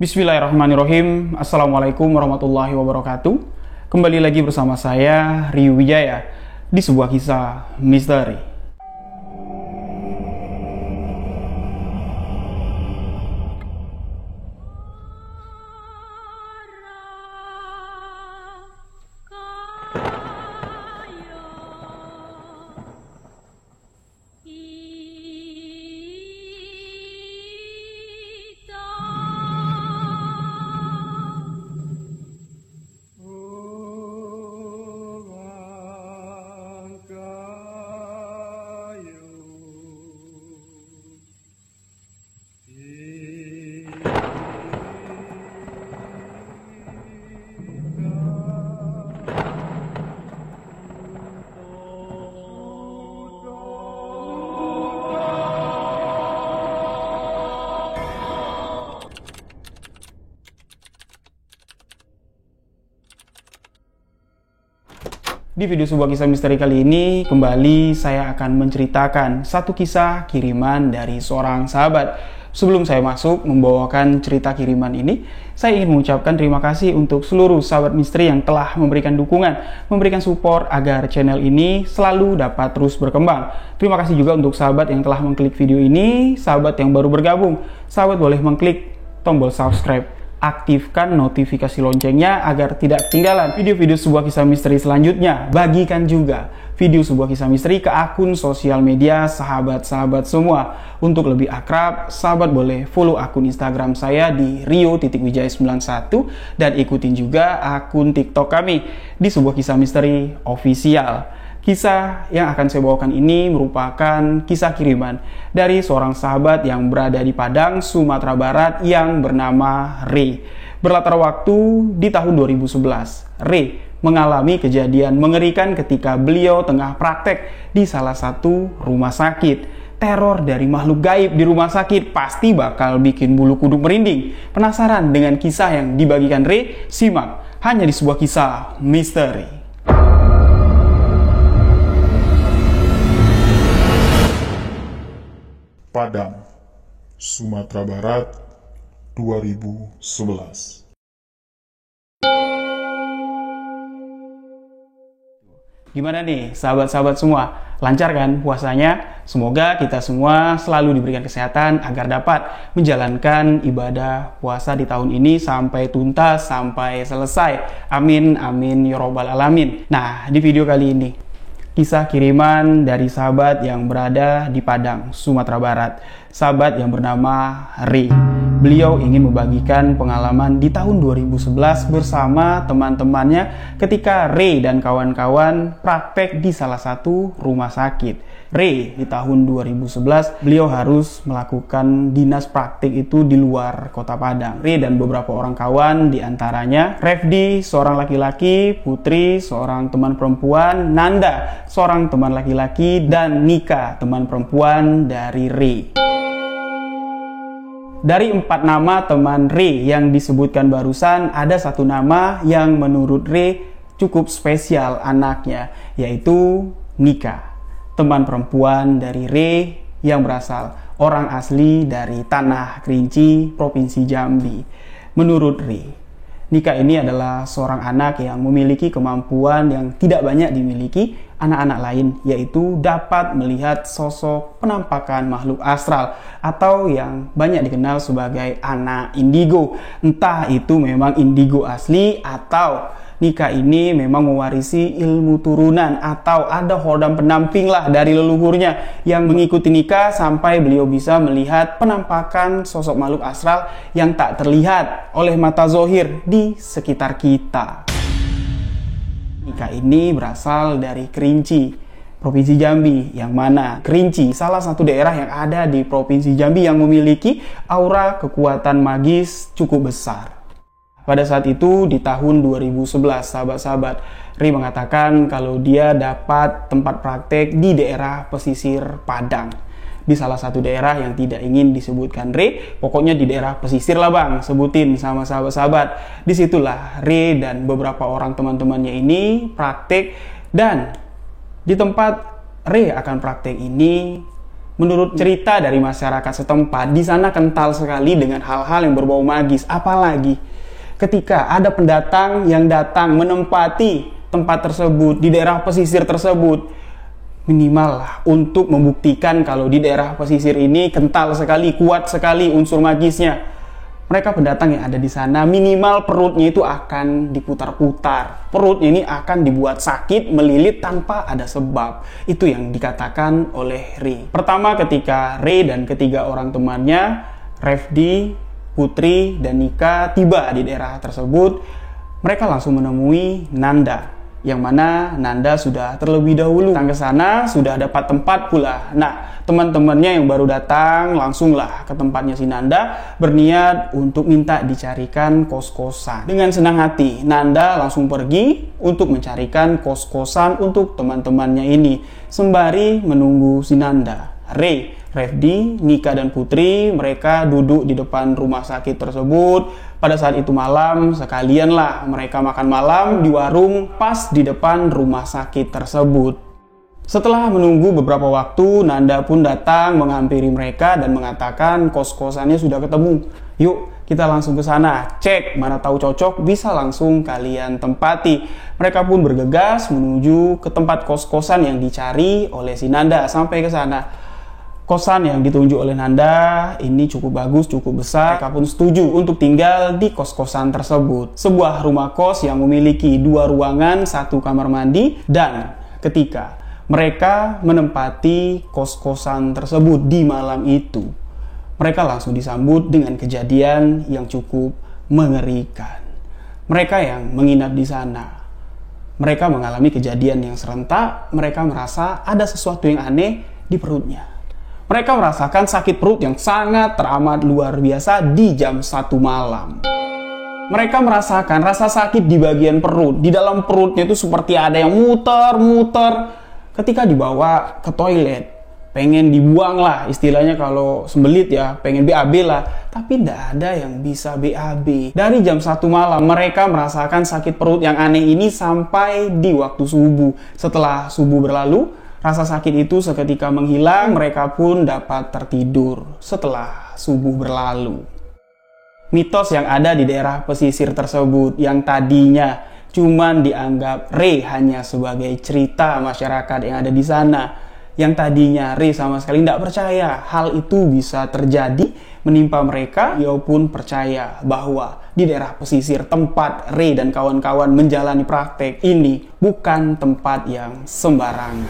Bismillahirrahmanirrahim. Assalamualaikum warahmatullahi wabarakatuh. Kembali lagi bersama saya, Rio Wijaya, di sebuah kisah misteri. Di video sebuah kisah misteri kali ini, kembali saya akan menceritakan satu kisah kiriman dari seorang sahabat. Sebelum saya masuk membawakan cerita kiriman ini, saya ingin mengucapkan terima kasih untuk seluruh sahabat misteri yang telah memberikan dukungan, memberikan support agar channel ini selalu dapat terus berkembang. Terima kasih juga untuk sahabat yang telah mengklik video ini, sahabat yang baru bergabung. Sahabat boleh mengklik tombol subscribe, aktifkan notifikasi loncengnya agar tidak ketinggalan video-video sebuah kisah misteri selanjutnya. Bagikan juga video sebuah kisah misteri ke akun sosial media sahabat-sahabat semua. Untuk lebih akrab, sahabat boleh follow akun Instagram saya di rio.wijaya91 dan ikutin juga akun TikTok kami di sebuah kisah misteri official. Kisah yang akan saya bawakan ini merupakan kisah kiriman dari seorang sahabat yang berada di Padang, Sumatera Barat yang bernama Ray. Berlatar waktu di tahun 2011, Ray mengalami kejadian mengerikan ketika beliau tengah praktek di salah satu rumah sakit. Teror dari makhluk gaib di rumah sakit pasti bakal bikin bulu kuduk merinding. Penasaran dengan kisah yang dibagikan Ray? Simak hanya di sebuah kisah misteri. Padang, Sumatera Barat, 2011. Gimana nih sahabat-sahabat semua? Lancar kan puasanya? Semoga kita semua selalu diberikan kesehatan agar dapat menjalankan ibadah puasa di tahun ini sampai tuntas, sampai selesai. Amin, amin, ya robbal alamin. Nah, di video kali ini, kisah kiriman dari sahabat yang berada di Padang, Sumatera Barat. Sahabat yang bernama Ray. Beliau ingin membagikan pengalaman di tahun 2011 bersama teman-temannya ketika Ray dan kawan-kawan praktek di salah satu rumah sakit. Ray, di tahun 2011, beliau harus melakukan dinas praktik itu di luar kota Padang. Ray dan beberapa orang kawan, diantaranya Refdi, seorang laki-laki, Putri, seorang teman perempuan, Nanda, seorang teman laki-laki, dan Nika, teman perempuan dari Ray. Dari 4 nama teman Ray yang disebutkan barusan, ada satu nama yang menurut Ray cukup spesial anaknya, yaitu Nika, teman perempuan dari Ray yang berasal orang asli dari Tanah Kerinci, Provinsi Jambi. Menurut Ray, Nika ini adalah seorang anak yang memiliki kemampuan yang tidak banyak dimiliki anak-anak lain, yaitu dapat melihat sosok penampakan makhluk astral atau yang banyak dikenal sebagai anak indigo. Entah itu memang indigo asli atau Nika ini memang mewarisi ilmu turunan atau ada hodam pendamping lah dari leluhurnya yang mengikuti Nika sampai beliau bisa melihat penampakan sosok makhluk astral yang tak terlihat oleh mata zohir di sekitar kita. Nika ini berasal dari Kerinci, Provinsi Jambi, yang mana Kerinci salah satu daerah yang ada di Provinsi Jambi yang memiliki aura kekuatan magis cukup besar. Pada saat itu di tahun 2011, sahabat-sahabat, Ray mengatakan kalau dia dapat tempat praktek di daerah pesisir Padang. Di salah satu daerah yang tidak ingin disebutkan Ray, pokoknya di daerah pesisir lah bang, sebutin sama sahabat-sahabat. Disitulah Ray dan beberapa orang teman-temannya ini praktek, dan di tempat Ray akan praktek ini Menurut cerita dari masyarakat setempat, di sana kental sekali dengan hal-hal yang berbau magis. Apalagi ketika ada pendatang yang datang menempati tempat tersebut, di daerah pesisir tersebut, minimal lah untuk membuktikan kalau di daerah pesisir ini kental sekali, kuat sekali unsur magisnya. Mereka pendatang yang ada di sana, minimal perutnya itu akan diputar-putar. Perutnya ini akan dibuat sakit, melilit tanpa ada sebab. Itu yang dikatakan oleh Ray. Pertama, ketika Ray dan ketiga orang temannya, Refdi, Putri, dan Nika tiba di daerah tersebut, mereka langsung menemui Nanda, yang mana Nanda sudah terlebih dahulu datang ke sana, sudah dapat tempat pula. Nah, teman-temannya yang baru datang langsunglah ke tempatnya si Nanda, berniat untuk minta dicarikan kos-kosan. Dengan senang hati, Nanda langsung pergi untuk mencarikan kos-kosan untuk teman-temannya ini, sembari menunggu si Nanda. Ray, Refdi, Nika, dan Putri, mereka duduk di depan rumah sakit tersebut. Pada saat itu malam, sekalianlah mereka makan malam di warung pas di depan rumah sakit tersebut. Setelah menunggu beberapa waktu, Nanda pun datang menghampiri mereka dan mengatakan kos-kosannya sudah ketemu. Yuk, kita langsung ke sana, cek mana tahu cocok, bisa langsung kalian tempati. Mereka pun bergegas menuju ke tempat kos-kosan yang dicari oleh si Nanda. Sampai ke sana, kosan yang ditunjuk oleh Nanda ini cukup bagus, cukup besar. Mereka pun setuju untuk tinggal di kos-kosan tersebut. Sebuah rumah kos yang memiliki 2 ruangan, 1 kamar mandi. Dan ketika mereka menempati kos-kosan tersebut di malam itu, mereka langsung disambut dengan kejadian yang cukup mengerikan. Mereka yang menginap di sana, mereka mengalami kejadian yang serentak. Mereka merasa ada sesuatu yang aneh di perutnya. Mereka merasakan sakit perut yang sangat teramat luar biasa di jam 1 malam. Mereka merasakan rasa sakit di bagian perut. Di dalam perutnya itu seperti ada yang muter-muter. Ketika dibawa ke toilet, pengen dibuang lah, istilahnya kalau sembelit ya, pengen BAB lah. Tapi tidak ada yang bisa BAB. Dari jam 1 malam, mereka merasakan sakit perut yang aneh ini sampai di waktu subuh. Setelah subuh berlalu, rasa sakit itu seketika menghilang, mereka pun dapat tertidur setelah subuh berlalu. Mitos yang ada di daerah pesisir tersebut yang tadinya cuman dianggap Ray hanya sebagai cerita masyarakat yang ada di sana, yang tadinya Ray sama sekali tidak percaya hal itu bisa terjadi menimpa mereka. Dia pun percaya bahwa di daerah pesisir tempat Ray dan kawan-kawan menjalani praktek ini bukan tempat yang sembarangan.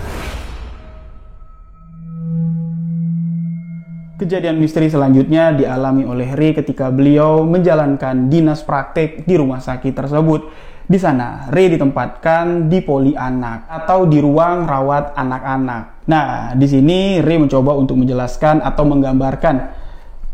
Kejadian misteri selanjutnya dialami oleh Ray ketika beliau menjalankan dinas praktek di rumah sakit tersebut. Di sana, Ray ditempatkan di poli anak atau di ruang rawat anak-anak. Nah, di sini Ray mencoba untuk menjelaskan atau menggambarkan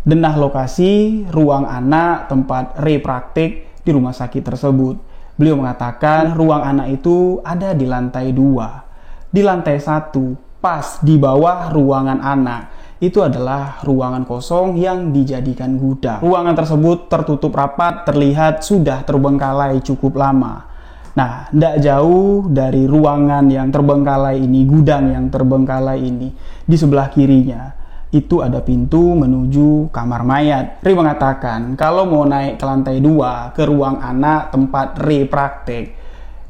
denah lokasi ruang anak tempat Ray praktik di rumah sakit tersebut. Beliau mengatakan ruang anak itu ada di lantai 2. Di lantai 1, pas di bawah ruangan anak, itu adalah ruangan kosong yang dijadikan gudang. Ruangan tersebut tertutup rapat, terlihat sudah terbengkalai cukup lama. Nah, tidak jauh dari ruangan yang terbengkalai ini, gudang yang terbengkalai ini, di sebelah kirinya itu ada pintu menuju kamar mayat. Ray mengatakan kalau mau naik ke lantai 2 ke ruang anak tempat Ray praktek,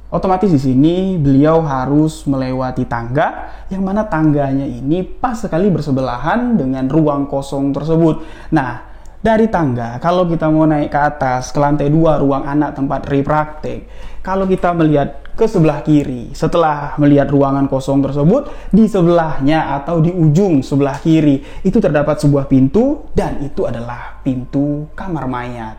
otomatis di sini beliau harus melewati tangga, yang mana tangganya ini pas sekali bersebelahan dengan ruang kosong tersebut. Nah, dari tangga, kalau kita mau naik ke atas ke lantai 2 ruang anak tempat Ray praktek, kalau kita melihat ke sebelah kiri, setelah melihat ruangan kosong tersebut, di sebelahnya atau di ujung sebelah kiri itu terdapat sebuah pintu, dan itu adalah pintu kamar mayat.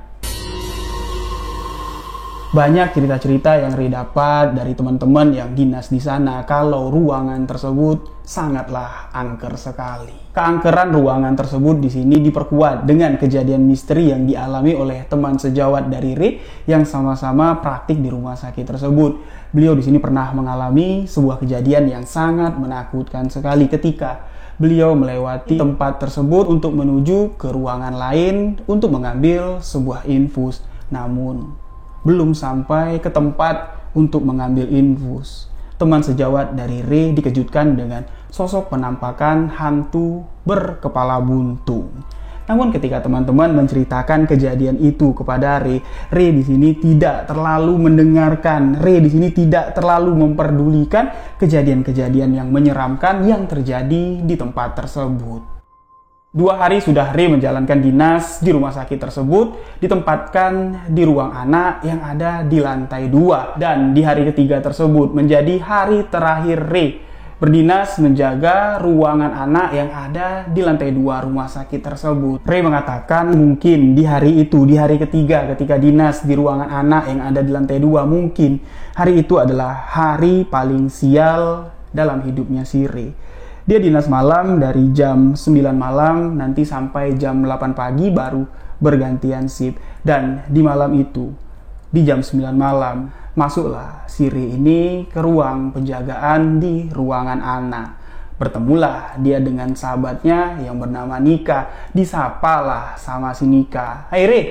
Banyak cerita-cerita yang Ray dapat dari teman-teman yang dinas di sana kalau ruangan tersebut sangatlah angker sekali. Keangkeran ruangan tersebut di sini diperkuat dengan kejadian misteri yang dialami oleh teman sejawat dari Ray yang sama-sama praktik di rumah sakit tersebut. Beliau di sini pernah mengalami sebuah kejadian yang sangat menakutkan sekali ketika beliau melewati tempat tersebut untuk menuju ke ruangan lain untuk mengambil sebuah infus. Namun belum sampai ke tempat untuk mengambil infus, teman sejawat dari Ray dikejutkan dengan sosok penampakan hantu berkepala buntung. Namun ketika teman-teman menceritakan kejadian itu kepada Ray, Ray di sini tidak terlalu mendengarkan. Ray di sini tidak terlalu memperdulikan kejadian-kejadian yang menyeramkan yang terjadi di tempat tersebut. 2 hari sudah Ray menjalankan dinas di rumah sakit tersebut, ditempatkan di ruang anak yang ada di lantai 2. Dan di hari ketiga tersebut menjadi hari terakhir Ray berdinas menjaga ruangan anak yang ada di lantai 2 rumah sakit tersebut. Ray mengatakan mungkin di hari itu, di hari ketiga ketika dinas di ruangan anak yang ada di lantai 2, mungkin hari itu adalah hari paling sial dalam hidupnya si Ray. Dia dinas malam dari jam 9 malam nanti sampai jam 8 pagi baru bergantian shift. Dan di malam itu, di jam 9 malam, masuklah si Ray ini ke ruang penjagaan di ruangan anak. Bertemulah dia dengan sahabatnya yang bernama Nika. Disapalah sama si Nika. "Hai Ray,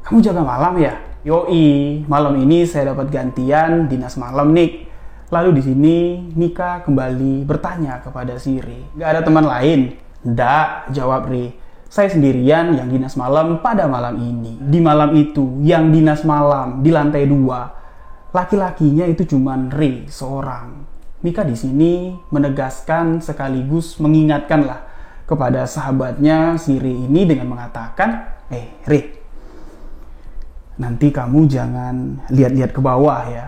kamu jaga malam ya?" "Yoi, malam ini saya dapat gantian dinas malam, Nick." Lalu di sini Nika kembali bertanya kepada si Ray, "Gak ada teman lain?" "Nggak," jawab Ray. "Saya sendirian yang dinas malam pada malam ini." Di malam itu, yang dinas malam di lantai 2, laki-lakinya itu cuman Ray seorang. Nika di sini menegaskan sekaligus mengingatkanlah kepada sahabatnya si Ray ini dengan mengatakan, Ray, nanti kamu jangan lihat-lihat ke bawah ya.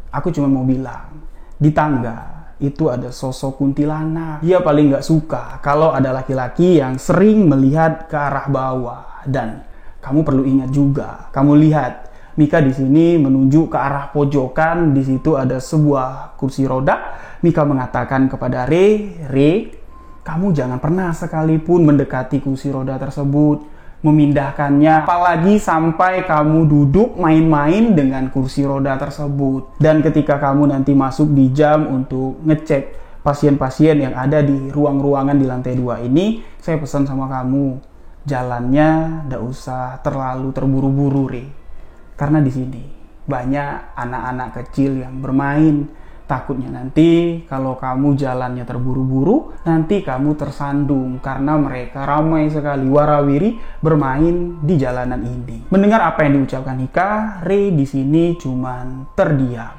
Aku cuma mau bilang, di tangga itu ada sosok kuntilanak. Dia paling gak suka kalau ada laki-laki yang sering melihat ke arah bawah. Dan kamu perlu ingat juga, kamu lihat Mika di sini menunjuk ke arah pojokan. Di situ ada sebuah kursi roda. Mika mengatakan kepada Ray, kamu jangan pernah sekalipun mendekati kursi roda tersebut, memindahkannya, apalagi sampai kamu duduk main-main dengan kursi roda tersebut. Dan ketika kamu nanti masuk di jam untuk ngecek pasien-pasien yang ada di ruang-ruangan di lantai 2 ini, saya pesan sama kamu, jalannya nggak usah terlalu terburu-buru, Ray. Karena di sini banyak anak-anak kecil yang bermain. Takutnya nanti kalau kamu jalannya terburu-buru, nanti kamu tersandung karena mereka ramai sekali warawiri bermain di jalanan ini. Mendengar apa yang diucapkan Nika, Ray di sini cuman terdiam.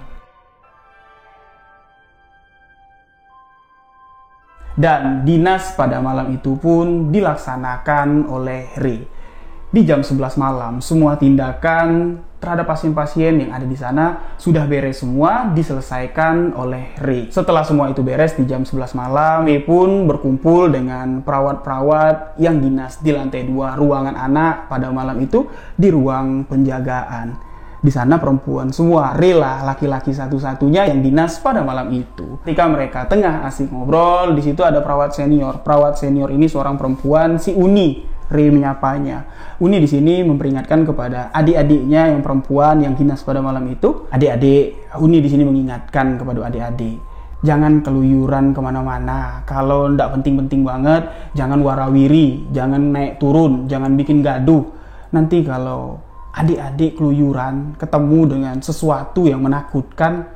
Dan dinas pada malam itu pun dilaksanakan oleh Ray. Di jam 11 malam, semua tindakan terhadap pasien-pasien yang ada di sana sudah beres semua, diselesaikan oleh Ray. Setelah semua itu beres di jam 11 malam, Ray pun berkumpul dengan perawat-perawat yang dinas di lantai 2 ruangan anak pada malam itu di ruang penjagaan. Di sana perempuan semua, Ray lah laki-laki satu-satunya yang dinas pada malam itu. Ketika mereka tengah asik ngobrol, di situ ada perawat senior. Perawat senior ini seorang perempuan, si Uni. Ray menyapanya. Uni di sini memperingatkan kepada adik-adiknya yang perempuan yang dinas pada malam itu. Adik-adik, Uni di sini mengingatkan kepada adik-adik, jangan keluyuran kemana-mana. Kalau ndak penting-penting banget, jangan warawiri, jangan naik turun, jangan bikin gaduh. Nanti kalau adik-adik keluyuran, ketemu dengan sesuatu yang menakutkan,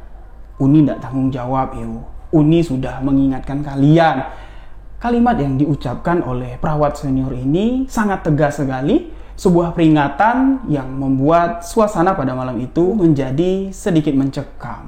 Uni ndak tanggung jawab, yo. Uni sudah mengingatkan kalian. Kalimat yang diucapkan oleh perawat senior ini sangat tegas sekali, sebuah peringatan yang membuat suasana pada malam itu menjadi sedikit mencekam.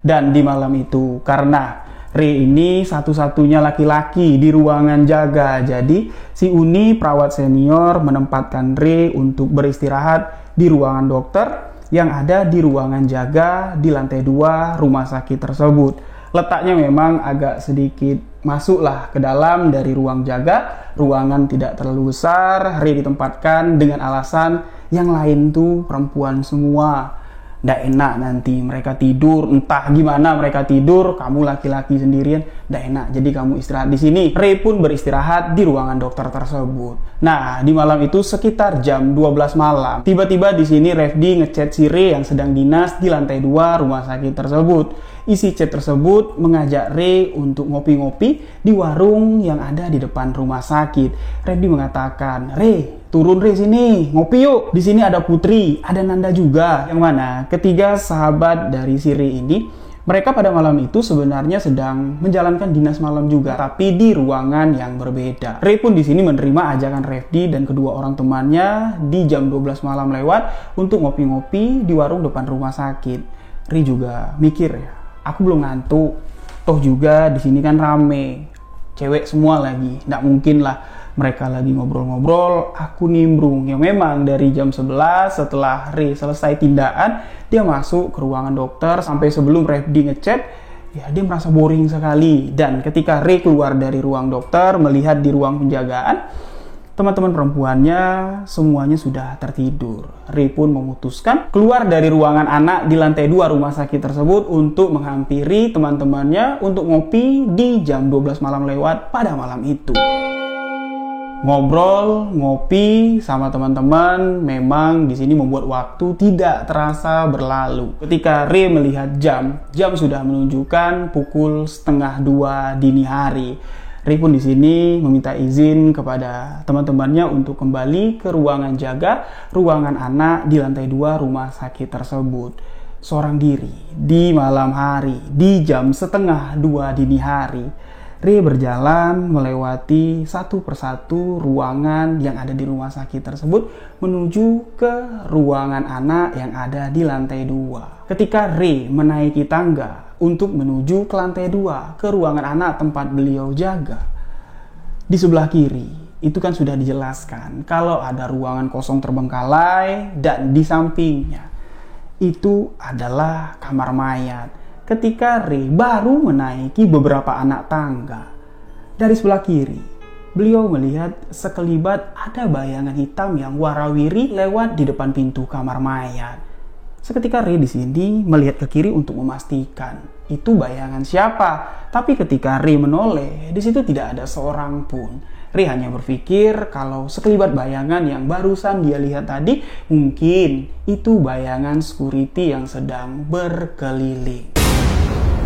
Dan di malam itu, karena Ray ini satu-satunya laki-laki di ruangan jaga, jadi si Uni perawat senior menempatkan Ray untuk beristirahat di ruangan dokter yang ada di ruangan jaga di lantai 2 rumah sakit tersebut. Letaknya memang agak sedikit masuklah ke dalam dari ruang jaga. Ruangan tidak terlalu besar. Ray ditempatkan dengan alasan yang lain tuh perempuan semua. Nggak enak nanti mereka tidur, entah gimana mereka tidur, kamu laki-laki sendirian, nggak enak. Jadi kamu istirahat di sini. Ray pun beristirahat di ruangan dokter tersebut. Nah, di malam itu sekitar jam 12 malam, tiba-tiba di sini Refdi ngechat si Ray yang sedang dinas di lantai 2 rumah sakit tersebut. Isi chat tersebut mengajak Ray untuk ngopi-ngopi di warung yang ada di depan rumah sakit. Refdi mengatakan, "Ray, turun Ri sini, ngopi yuk. Di sini ada Putri, ada Nanda juga. Yang mana ketiga sahabat dari si Ri ini, mereka pada malam itu sebenarnya sedang menjalankan dinas malam juga, tapi di ruangan yang berbeda. Ri pun di sini menerima ajakan Refdi dan kedua orang temannya di jam 12 malam lewat untuk ngopi-ngopi di warung depan rumah sakit. Ri juga mikir ya, aku belum ngantuk. Toh juga di sini kan rame, cewek semua lagi, nggak mungkin lah mereka lagi ngobrol-ngobrol, aku nimbrung. Ya memang dari jam 11 setelah Ri selesai tindakan, dia masuk ke ruangan dokter sampai sebelum Refdi ngechat, ya dia merasa boring sekali. Dan ketika Ri keluar dari ruang dokter, melihat di ruang penjagaan, teman-teman perempuannya semuanya sudah tertidur. Ri pun memutuskan keluar dari ruangan anak di lantai 2 rumah sakit tersebut untuk menghampiri teman-temannya untuk ngopi di jam 12 malam lewat pada malam itu. Ngobrol, ngopi sama teman-teman memang di sini membuat waktu tidak terasa berlalu. Ketika Ri melihat jam sudah menunjukkan pukul 1:30 dini hari. Ri pun di sini meminta izin kepada teman-temannya untuk kembali ke ruangan jaga, ruangan anak di lantai 2 rumah sakit tersebut. Seorang diri di malam hari, di jam 1:30 dini hari. Ri berjalan melewati satu persatu ruangan yang ada di rumah sakit tersebut menuju ke ruangan anak yang ada di lantai 2. Ketika Ri menaiki tangga untuk menuju ke lantai 2 ke ruangan anak tempat beliau jaga, di sebelah kiri itu kan sudah dijelaskan kalau ada ruangan kosong terbengkalai dan di sampingnya itu adalah kamar mayat. Ketika Ri baru menaiki beberapa anak tangga, dari sebelah kiri, beliau melihat sekelibat ada bayangan hitam yang warawiri lewat di depan pintu kamar mayat. Seketika Ri di sini melihat ke kiri untuk memastikan itu bayangan siapa. Tapi ketika Ri menoleh, di situ tidak ada seorang pun. Ri hanya berpikir kalau sekelibat bayangan yang barusan dia lihat tadi mungkin itu bayangan security yang sedang berkeliling.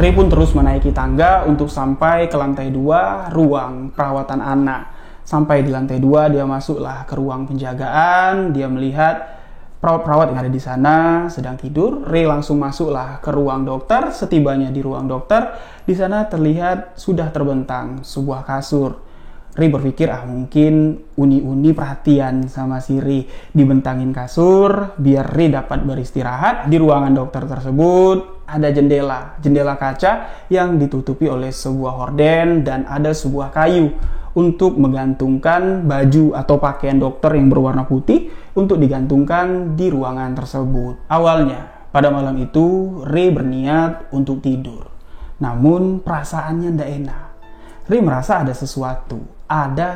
Ri pun terus menaiki tangga untuk sampai ke lantai 2 ruang perawatan anak. Sampai di lantai 2 dia masuklah ke ruang penjagaan. Dia melihat perawat-perawat yang ada di sana sedang tidur. Ri langsung masuklah ke ruang dokter. Setibanya di ruang dokter, di sana terlihat sudah terbentang sebuah kasur. Ri berpikir mungkin uni-uni perhatian sama si Ri, dibentangin kasur biar Ri dapat beristirahat. Di ruangan dokter tersebut ada jendela kaca yang ditutupi oleh sebuah horden dan ada sebuah kayu untuk menggantungkan baju atau pakaian dokter yang berwarna putih untuk digantungkan di ruangan tersebut. Awalnya pada malam itu Ri berniat untuk tidur, namun perasaannya tidak enak. Ri merasa ada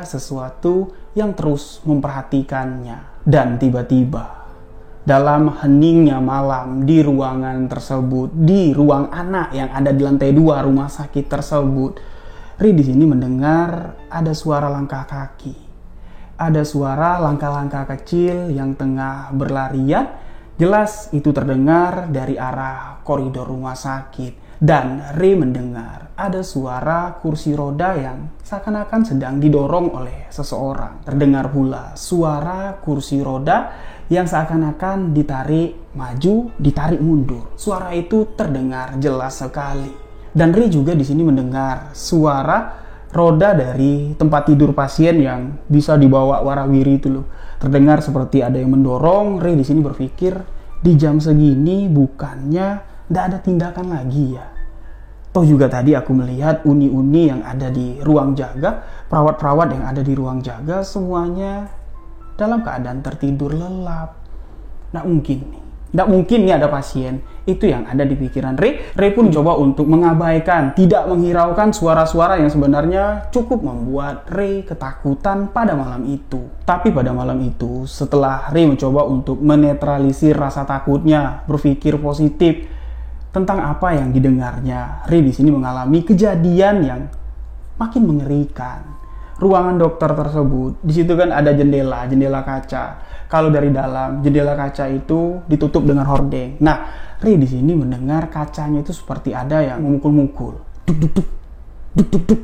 sesuatu yang terus memperhatikannya. Dan tiba-tiba dalam heningnya malam di ruangan tersebut, di ruang anak yang ada di lantai 2 rumah sakit tersebut, Ri di sini mendengar ada suara langkah kaki. Ada suara langkah-langkah kecil yang tengah berlarian. Jelas itu terdengar dari arah koridor rumah sakit. Dan Ri mendengar ada suara kursi roda yang seakan-akan sedang didorong oleh seseorang. Terdengar pula suara kursi roda yang seakan-akan ditarik maju, ditarik mundur. Suara itu terdengar jelas sekali. Dan Ri juga di sini mendengar suara roda dari tempat tidur pasien yang bisa dibawa warawiri itu loh. Terdengar seperti ada yang mendorong. Ri di sini berpikir, di jam segini bukannya tidak ada tindakan lagi ya. Toh juga tadi aku melihat uni-uni yang ada di ruang jaga, perawat-perawat yang ada di ruang jaga semuanya dalam keadaan tertidur lelap. Nggak mungkin nih ada pasien. Itu yang ada di pikiran Ri. Ri pun coba untuk mengabaikan, tidak menghiraukan suara-suara yang sebenarnya cukup membuat Ri ketakutan pada malam itu. Tapi pada malam itu, setelah Ri mencoba untuk menetralisir rasa takutnya, berpikir positif tentang apa yang didengarnya, Ri di sini mengalami kejadian yang makin mengerikan. Ruangan dokter tersebut, di situ kan ada jendela kaca. Kalau dari dalam, jendela kaca itu ditutup dengan hordeng. Nah, Ri di sini mendengar kacanya itu seperti ada yang memukul-mukul. Duk duk duk, duk duk duk,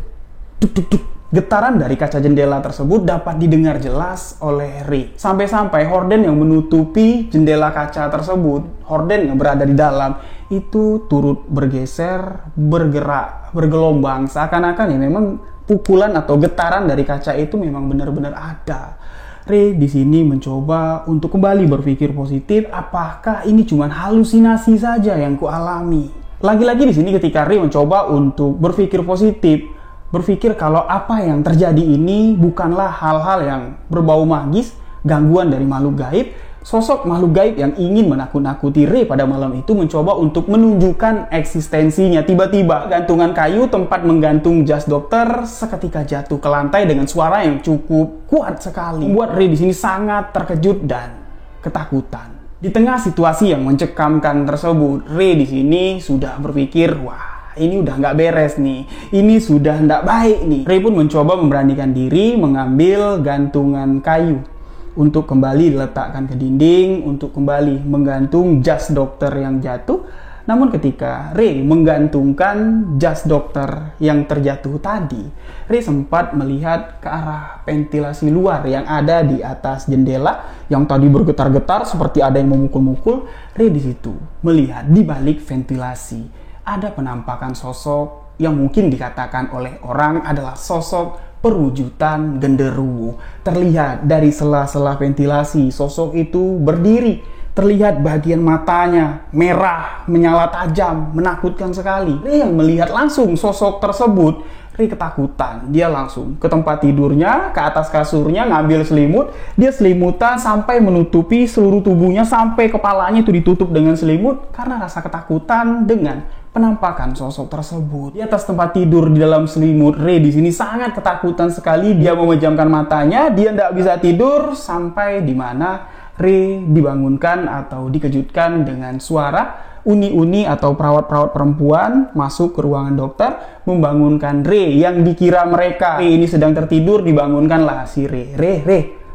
duk duk duk. Getaran dari kaca jendela tersebut dapat didengar jelas oleh Ray. Sampai-sampai horden yang menutupi jendela kaca tersebut, horden yang berada di dalam, itu turut bergeser, bergerak, bergelombang. Seakan-akan ya memang pukulan atau getaran dari kaca itu memang benar-benar ada. Ray di sini mencoba untuk kembali berpikir positif, apakah ini cuma halusinasi saja yang kualami. Lagi-lagi di sini ketika Ray mencoba untuk berpikir positif, berpikir kalau apa yang terjadi ini bukanlah hal-hal yang berbau magis, gangguan dari makhluk gaib. Sosok makhluk gaib yang ingin menakut-nakuti Ray pada malam itu mencoba untuk menunjukkan eksistensinya. Tiba-tiba gantungan kayu tempat menggantung jas dokter seketika jatuh ke lantai dengan suara yang cukup kuat sekali. Membuat Ray di sini sangat terkejut dan ketakutan. Di tengah situasi yang mencekamkan tersebut, Ray di sini sudah berpikir, wah, ini udah nggak beres nih, ini sudah nggak baik nih. Ray pun mencoba memberanikan diri mengambil gantungan kayu untuk kembali diletakkan ke dinding, untuk kembali menggantung jas dokter yang jatuh. Namun ketika Ray menggantungkan jas dokter yang terjatuh tadi, Ray sempat melihat ke arah ventilasi luar yang ada di atas jendela yang tadi bergetar-getar seperti ada yang memukul-mukul. Ray di situ melihat di balik ventilasi ada penampakan sosok yang mungkin dikatakan oleh orang adalah sosok perwujudan genderuwo. Terlihat dari sela-sela ventilasi, sosok itu berdiri. Terlihat bagian matanya merah, menyala tajam, menakutkan sekali. Ray yang melihat langsung sosok tersebut, Ray ketakutan. Dia langsung ke tempat tidurnya, ke atas kasurnya, ngambil selimut. Dia selimutan sampai menutupi seluruh tubuhnya, sampai kepalanya itu ditutup dengan selimut karena rasa ketakutan dengan penampakan sosok tersebut. Di atas tempat tidur di dalam selimut, Ray di sini sangat ketakutan sekali. Dia memejamkan matanya, dia tidak bisa tidur sampai di mana Ray dibangunkan atau dikejutkan dengan suara uni-uni atau perawat-perawat perempuan masuk ke ruangan dokter membangunkan Ray yang dikira mereka Ray ini sedang tertidur. Dibangunkanlah si Ray.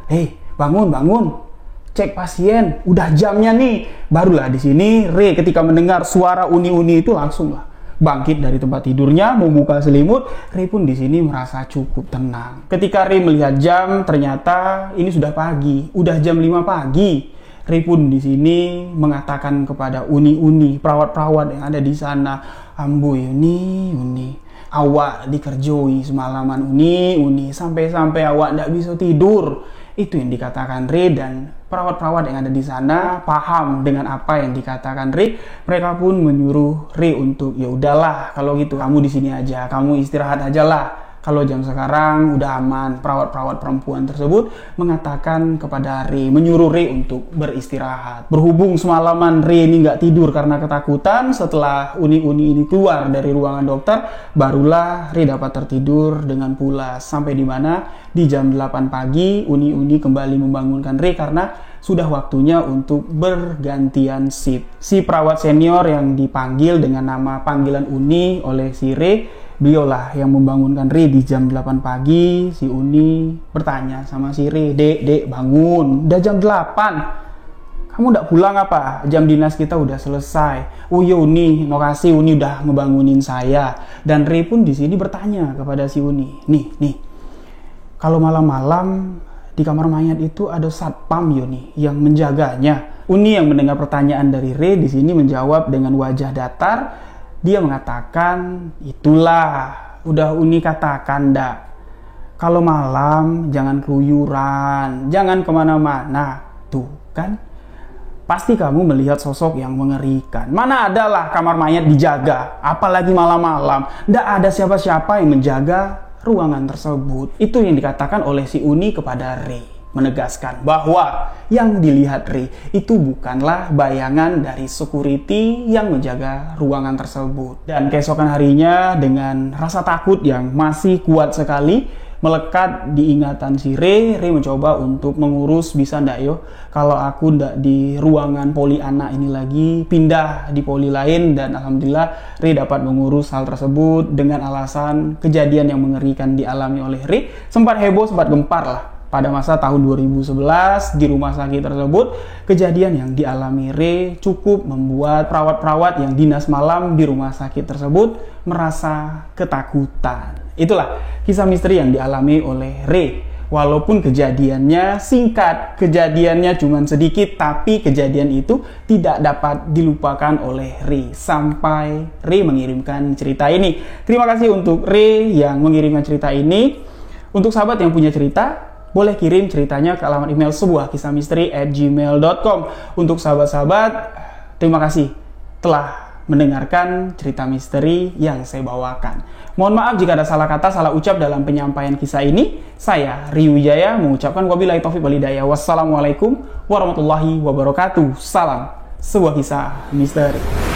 Hey, bangun. Cek pasien, udah jamnya nih. Barulah di sini Ray ketika mendengar suara uni-uni itu langsung bangkit dari tempat tidurnya, membuka selimut. Ray pun di sini merasa cukup tenang. Ketika Ray melihat jam, ternyata ini sudah pagi, udah jam 5 pagi. Ray pun di sini mengatakan kepada uni-uni, perawat-perawat yang ada di sana, "Ambu uni, awak dikerjoi semalaman uni, sampai-sampai awak ndak bisa tidur." Itu yang dikatakan Ray, dan perawat-perawat yang ada di sana paham dengan apa yang dikatakan Ray. Mereka pun menyuruh Ray untuk, ya udahlah kalau gitu kamu di sini aja, kamu istirahat aja lah. Kalau jam sekarang udah aman. Perawat-perawat perempuan tersebut mengatakan kepada Ray, menyuruh Ray untuk beristirahat. Berhubung semalaman Ray ini nggak tidur karena ketakutan, setelah uni-uni ini keluar dari ruangan dokter, barulah Ray dapat tertidur dengan pulas. Sampai di mana di jam 8 pagi, uni-uni kembali membangunkan Ray karena sudah waktunya untuk bergantian shift. Si perawat senior yang dipanggil dengan nama panggilan uni oleh si Ray, beliaulah yang membangunkan Ray di jam 8 pagi. Si uni bertanya sama si Ray, Dek, bangun, udah jam 8. Kamu udah pulang apa? Jam dinas kita udah selesai. Oh iya Uni, makasih Uni udah ngebangunin saya. Dan Ray pun di sini bertanya kepada si Uni, nih, kalau malam-malam di kamar mayat itu ada satpam Yoni yang menjaganya. Uni yang mendengar pertanyaan dari Ray di sini menjawab dengan wajah datar. Dia mengatakan, itulah, udah Uni katakan dak. Kalau malam jangan keluyuran, jangan kemana-mana. Tuh kan, pasti kamu melihat sosok yang mengerikan. Mana adalah kamar mayat dijaga, apalagi malam-malam. Ndak ada siapa-siapa yang menjaga ruangan tersebut. Itu yang dikatakan oleh si Uni kepada Ray, menegaskan bahwa yang dilihat Ray itu bukanlah bayangan dari security yang menjaga ruangan tersebut. Dan keesokan harinya dengan rasa takut yang masih kuat sekali melekat di ingatan si Ray mencoba untuk mengurus, bisa ndak yo kalau aku ndak di ruangan poli anak ini lagi, pindah di poli lain. Dan alhamdulillah Ray dapat mengurus hal tersebut dengan alasan kejadian yang mengerikan dialami oleh Ray. Sempat heboh, sempat gempar lah pada masa tahun 2011 di rumah sakit tersebut. Kejadian yang dialami Ray cukup membuat perawat-perawat yang dinas malam di rumah sakit tersebut merasa ketakutan. Itulah kisah misteri yang dialami oleh Ray. Walaupun kejadiannya singkat, kejadiannya cuma sedikit, tapi kejadian itu tidak dapat dilupakan oleh Ray sampai Ray mengirimkan cerita ini. Terima kasih untuk Ray yang mengirimkan cerita ini. Untuk sahabat yang punya cerita, boleh kirim ceritanya ke alamat email sebuahkisahmisteri@gmail.com. Untuk sahabat-sahabat, terima kasih telah mendengarkan cerita misteri yang saya bawakan. Mohon maaf jika ada salah kata, salah ucap dalam penyampaian kisah ini. Saya Rio Wijaya mengucapkan wabillahi taufiq wal hidayah. Wassalamualaikum warahmatullahi wabarakatuh. Salam sebuah kisah misteri.